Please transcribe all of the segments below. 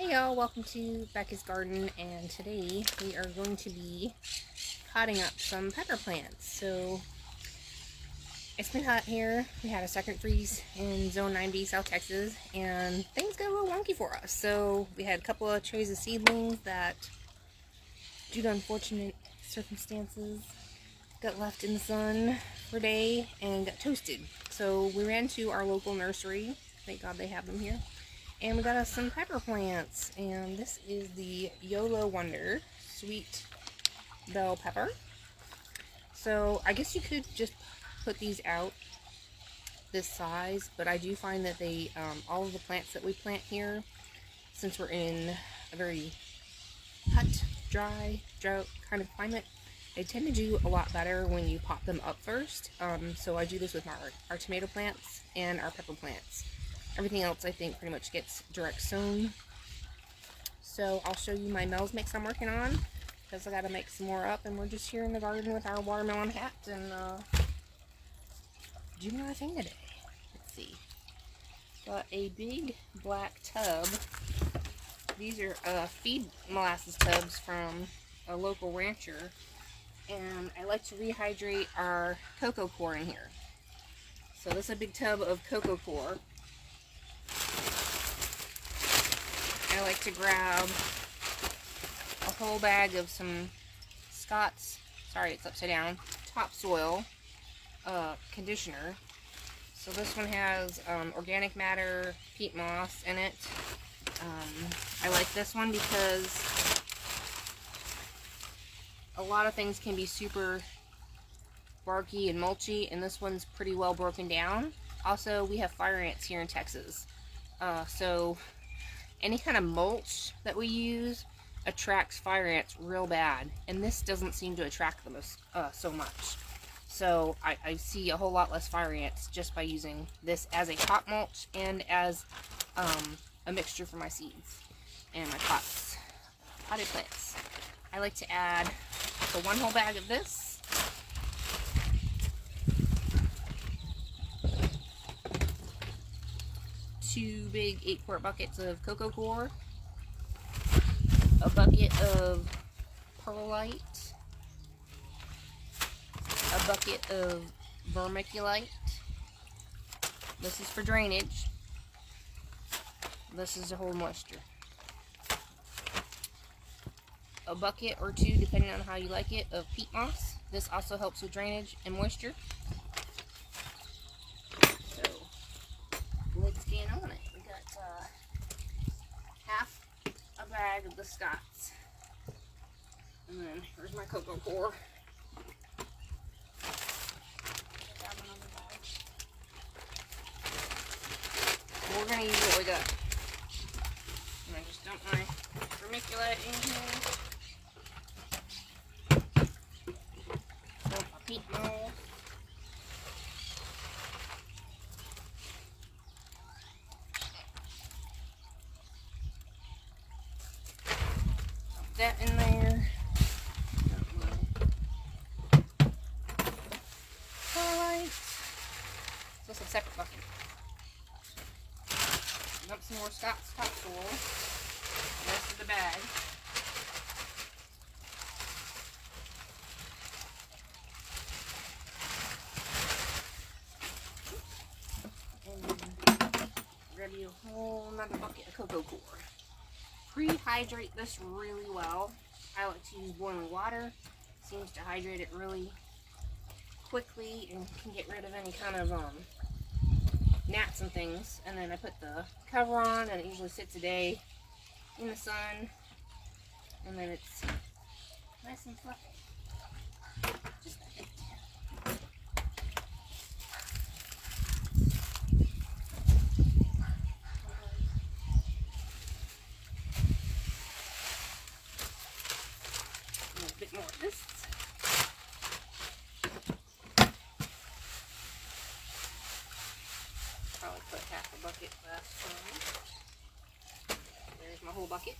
Hey y'all, welcome to Beccas Garden, and today we are going to be potting up some pepper plants. So it's been hot here. We had a second freeze in zone 90 South Texas, and things got a little wonky for us. So we had a couple of trays of seedlings that, due to unfortunate circumstances, got left in the sun for a day and got toasted. So we ran to our local nursery. Thank God they have them here. And we got us some pepper plants, and this is the YOLO Wonder Sweet Bell Pepper. So I guess you could just put these out this size, but I do find that they, all of the plants that we plant here, since we're in a very hot, dry, drought kind of climate, they tend to do a lot better when you pot them up first. So I do this with our tomato plants and our pepper plants. Everything else, I think, pretty much gets direct sown. So I'll show you my Mel's mix I'm working on, because I got to make some more up, and we're just here in the garden with our watermelon hat and doing our thing today. Let's see. Got a big black tub. These are feed molasses tubs from a local rancher, and I like to rehydrate our cocoa coir in here. So this is a big tub of cocoa coir. I like to grab a whole bag of some Scott's, sorry it's upside down, topsoil conditioner. So this one has organic matter, peat moss in it. I like this one because a lot of things can be super barky and mulchy, and this one's pretty well broken down. Also, we have fire ants here in Texas. So any kind of mulch that we use attracts fire ants real bad, and this doesn't seem to attract them so much. So I see a whole lot less fire ants just by using this as a top mulch and as a mixture for my seeds and my potted plants. I like to add one whole bag of this. 2 big 8-quart buckets of cocoa coir, a bucket of perlite, a bucket of vermiculite. This is for drainage. This is to hold moisture. A bucket or 2, depending on how you like it, of peat moss. This also helps with drainage and moisture. Let's get on it. We got half a bag of the Scott's, and then here's my cocoa coir. We're gonna use what we got. And I just dump my vermiculite in here. Dump my peat moss. That in there. Alright. So it's a separate bucket. Dump some more Scott's topsoil. The rest of the bag. And grab you a whole another bucket of cocoa coir. Prehydrate this really well. I like to use boiling water. Seems to hydrate it really quickly and can get rid of any kind of gnats and things. And then I put the cover on, and it usually sits a day in the sun, and then it's nice and fluffy. Just a bit. A bit more of this. Probably put half a bucket last time. There's my whole bucket.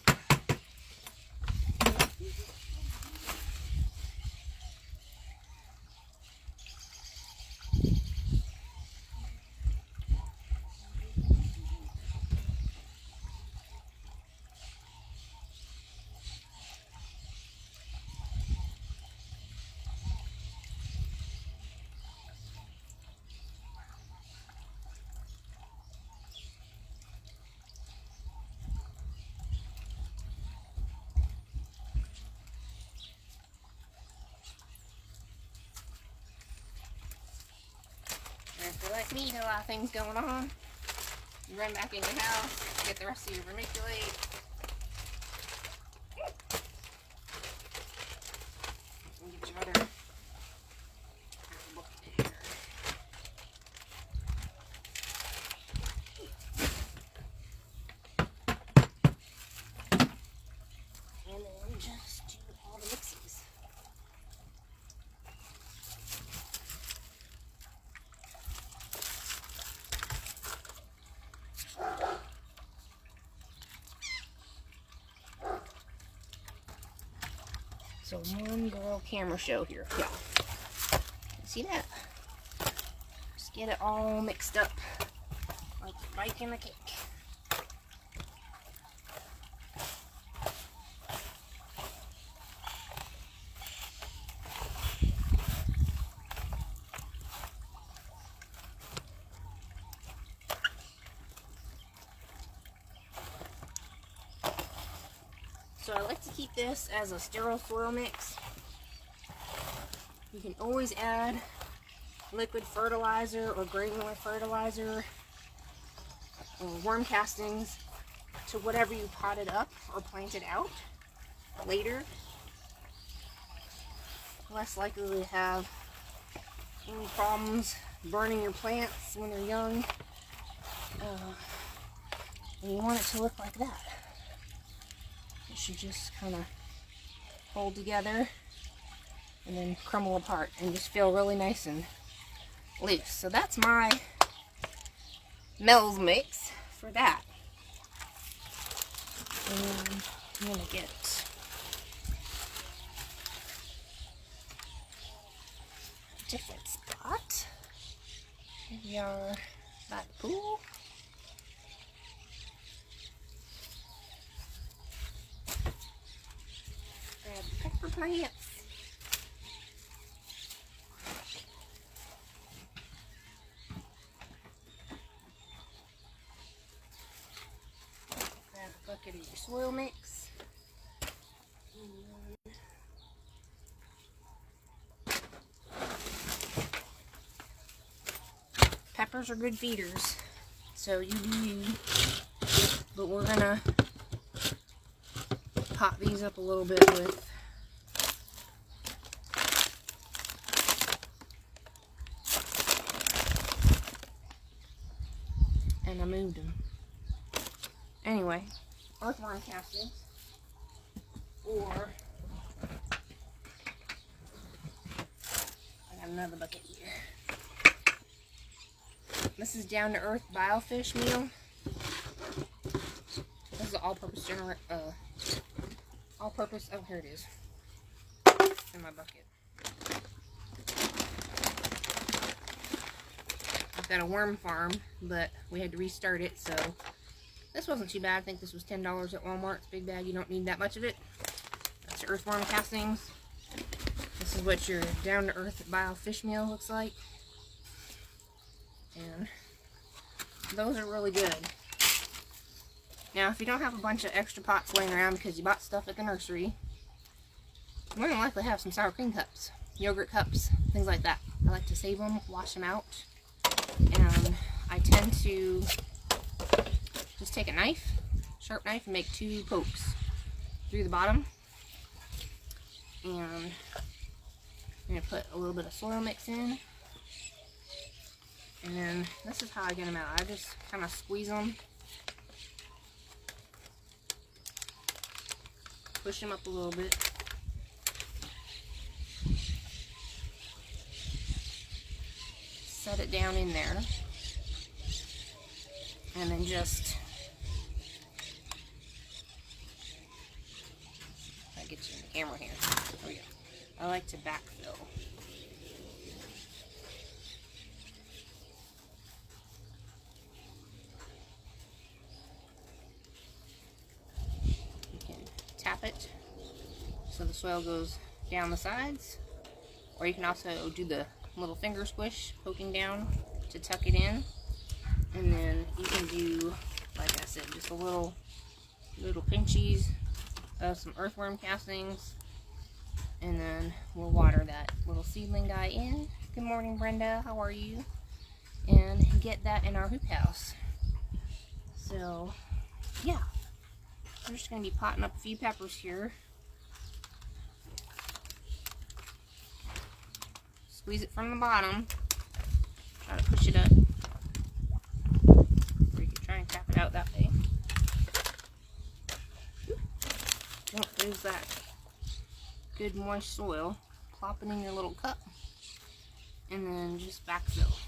like me, got a lot of things going on. You run back in your house, get the rest of your vermiculite. And get your other bucket in here. And then just do all the mixies. So one girl camera show here, y'all. See that? Just get it all mixed up like you're baking a cake. So I like to keep this as a sterile soil mix. You can always add liquid fertilizer or granular fertilizer or worm castings to whatever you potted up or planted out later. Less likely to have any problems burning your plants when they're young. And you want it to look like that. It should just kind of hold together and then crumble apart and just feel really nice and loose. So that's my Mel's mix for that. And I'm going to get a different spot. Here we are by the pool. Grab the pepper plants. Grab a bucket of your soil mix. Peppers are good feeders, so you do you, but we're gonna pot these up a little bit with and I moved them. Anyway, earthworm castings or I got another bucket here. This is down to earth biofish meal. This is an all-purpose all-purpose. Oh, here it is in my bucket. I've got a worm farm, but we had to restart it, so this wasn't too bad. I think this was $10 at Walmart. It's a big bag. You don't need that much of it. That's your earthworm castings. This is what your down-to-earth biofish meal looks like. And those are really good. Now, if you don't have a bunch of extra pots laying around because you bought stuff at the nursery, you're more than likely to have some sour cream cups, yogurt cups, things like that. I like to save them, wash them out, and I tend to just take a knife, sharp knife, and make 2 pokes through the bottom. And I'm going to put a little bit of soil mix in. And then this is how I get them out. I just kind of squeeze them, push them up a little bit, set it down in there, and then just I get you in the camera here. There we go. I like to backfill. Tap it so the soil goes down the sides, or you can also do the little finger squish, poking down to tuck it in, and then you can do, like I said, just a little pinchies of some earthworm castings, and then we'll water that little seedling guy in. Good morning, Brenda. How are you? and get that in our hoop house. So yeah, we're just going to be potting up a few peppers here. Squeeze it from the bottom. Try to push it up. Or you can try and tap it out that way. Don't lose that good moist soil. Plop it in your little cup. And then just backfill.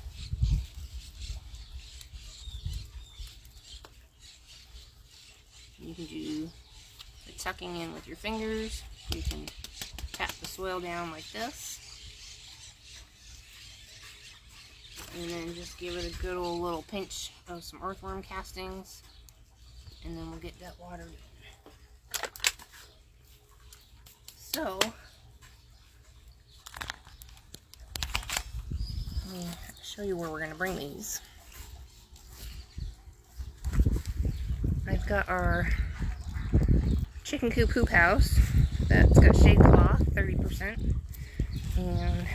You can do the tucking in with your fingers. You can tap the soil down like this. And then just give it a good old little pinch of some earthworm castings. And then we'll get that watered in. So, let me show you where we're going to bring these. I've got our chicken coop hoop house that's got shade cloth, 30%, and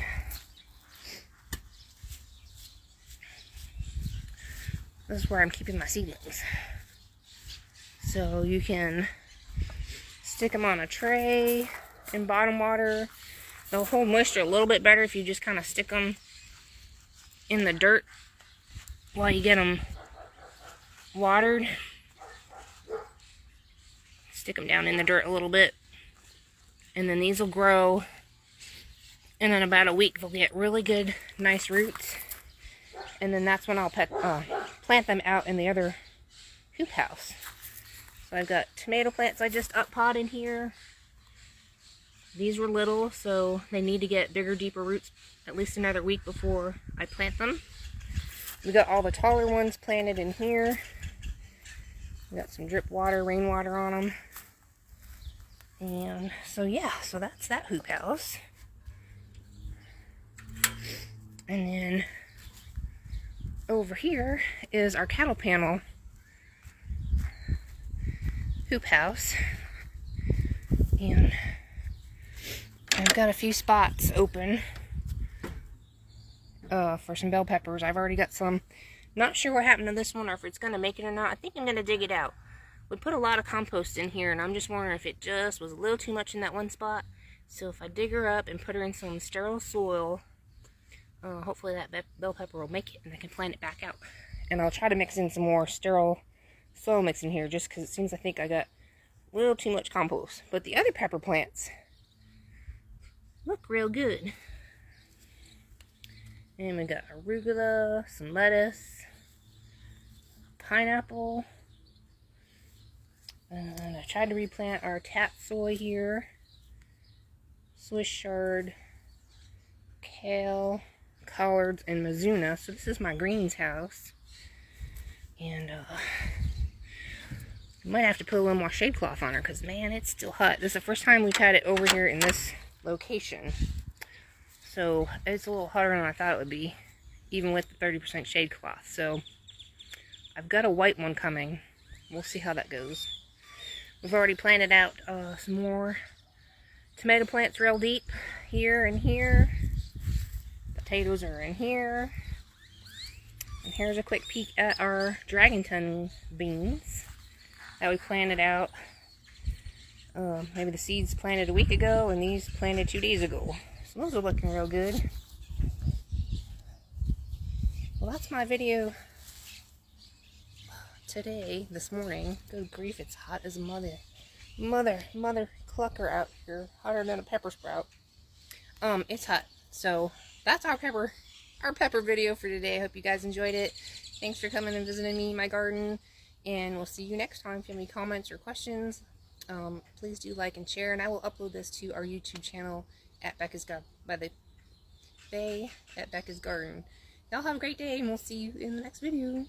this is where I'm keeping my seedlings. So you can stick them on a tray in bottom water. They'll hold moisture a little bit better if you just kind of stick them in the dirt while you get them watered. Stick them down in the dirt a little bit, and then these will grow, and in about a week they'll get really good, nice roots, and then that's when I'll plant them out in the other hoop house. So I've got tomato plants I just up-potted here. These were little, so they need to get bigger, deeper roots at least another week before I plant them. We got all the taller ones planted in here. We got some drip water, rainwater on them. And so yeah, so that's that hoop house. And then over here is our cattle panel hoop house. And I've got a few spots open for some bell peppers. I've already got some. Not sure what happened to this one or if it's going to make it or not. I think I'm going to dig it out. We put a lot of compost in here, and I'm just wondering if it just was a little too much in that one spot. So if I dig her up and put her in some sterile soil, hopefully that bell pepper will make it and I can plant it back out. And I'll try to mix in some more sterile soil mix in here just because it seems I think I got a little too much compost. But the other pepper plants look real good. And we got arugula, some lettuce, pineapple. And I tried to replant our tatsoi here. Swiss chard, kale, collards, and mizuna. So this is my greens house. And might have to put a little more shade cloth on her because, man, it's still hot. This is the first time we've had it over here in this location. So it's a little hotter than I thought it would be, even with the 30% shade cloth. So I've got a white one coming. We'll see how that goes. We've already planted out some more tomato plants real deep here and here. Potatoes are in here. And here's a quick peek at our dragon tongue beans that we planted out. Maybe the seeds planted a week ago and these planted 2 days ago. So those are looking real good. Well, that's my video today, this morning. Good grief, it's hot as a mother clucker out here. Hotter than a pepper sprout. It's hot. So that's our pepper video for today. I hope you guys enjoyed it. Thanks for coming and visiting me in my garden. And we'll see you next time. If you have any comments or questions, please do like and share. And I will upload this to our YouTube channel at Beccas Garden, by the bay at Beccas Garden. Y'all have a great day, and we'll see you in the next video.